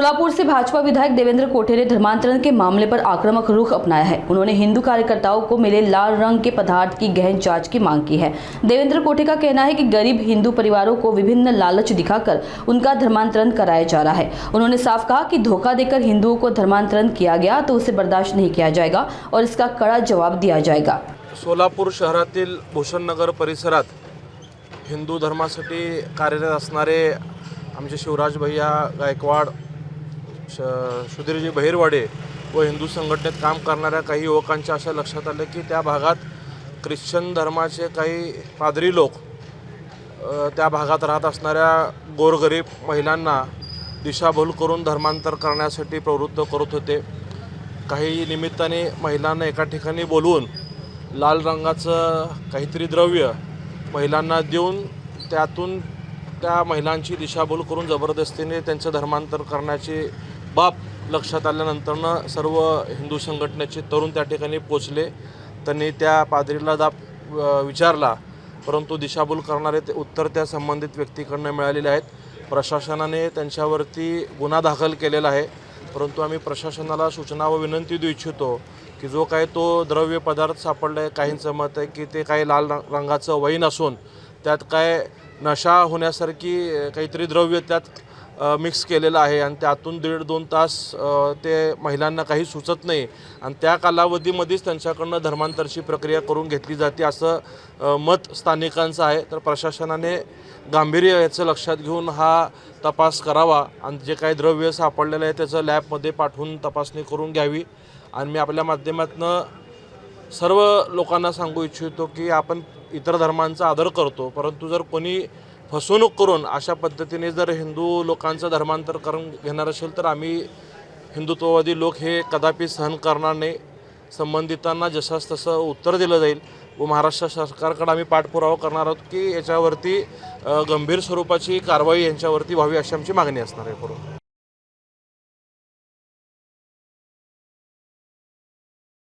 सोलापुर से भाजपा विधायक देवेंद्र कोठे ने धर्मांतरण के मामले पर आक्रामक रुख अपनाया है। उन्होंने हिंदू कार्यकर्ताओं को मिले लाल रंग के पदार्थ की गहन जांच की मांग की है। देवेंद्र कोठे का कहना है कि गरीब हिंदू परिवारों को विभिन्न लालच दिखाकर उनका धर्मांतरण कराया जा रहा है। उन्होंने साफ कहा कि धोखा देकर हिंदुओं को धर्मांतरण किया गया तो उसे बर्दाश्त नहीं किया जाएगा और इसका कड़ा जवाब दिया जाएगा। सोलापूर शहरातील भूषणनगर परिसरात हिंदू धर्मासाठी कार्यरत असणारे आमचे शिवराज भैया गायकवाड, सुधीरजी बहिरवाडे व हिंदू संघटनेत काम करणाऱ्या काही युवकांच्या अशा लक्षात आले की त्या भागात ख्रिश्चन धर्माचे काही पादरी लोक त्या भागात राहत असणाऱ्या गोरगरीब महिलांना दिशाभूल करून धर्मांतर करण्यासाठी प्रवृत्त करत होते। काही निमित्ताने महिलांना एका ठिकाणी बोलवून लाल रंगाचं काहीतरी द्रव्य महिलांना देऊन त्यातून त्या महिलांची दिशाभूल करून जबरदस्तीने त्यांचं धर्मांतर करण्याची बाब लक्षात आल्यानंतर सर्व हिंदू संघटनेचे तरुण त्या ठिकाणी पोचले। त्यांनी त्या पादरीला विचारला, परंतु दिशाभूल करणारे उत्तर त्या संबंधित व्यक्तीकडून मिळालेले आहेत। प्रशासनाने त्यांच्यावरती गुन्हा दाखल केलेला आहे, परंतु आम्ही प्रशासनाला सूचना व विनंती देऊ इच्छितो की जो काय तो द्रव्य पदार्थ सापडला आहे, काहींचं मत आहे की ते काही लाल रंगाचं वाईन असून त्यात काय नशा होण्यासारखी काहीतरी द्रव्य त्यात मिक्स केलेलं आहे आणि त्यातून 1.5-2 तास ते महिलांना काही सुचत नाही आणि त्या कालावधीमध्येच त्यांच्याकडून धर्मांतराची प्रक्रिया करून घेतली जाते असं मत स्थानिकांचं आहे। तर प्रशासनाने गांभीर्य याचं लक्षात घेऊन हा तपास करावा आणि जे काही द्रव्य सापडलेलं आहे त्याचं लॅबमध्ये पाठवून तपासणी करून घ्यावी। आणि मी आपल्या माध्यमातून सर्व लोकांना सांगू इच्छितो की आपण इतर धर्मांचा आदर करतो, परंतु जर कोणी फसवणूक करून अशा पद्धतीने जर हिंदू लोकांचं धर्मांतर करून घेणार असेल तर आम्ही हिंदुत्ववादी लोक हे कदापि सहन करणार नाही। संबंधितांना जसास तसं उत्तर दिलं जाईल व महाराष्ट्र सरकारकडे आम्ही पाठपुरावा करणार आहोत की याच्यावरती गंभीर स्वरूपाची कारवाई यांच्यावरती व्हावी अशी आमची मागणी असणार आहे।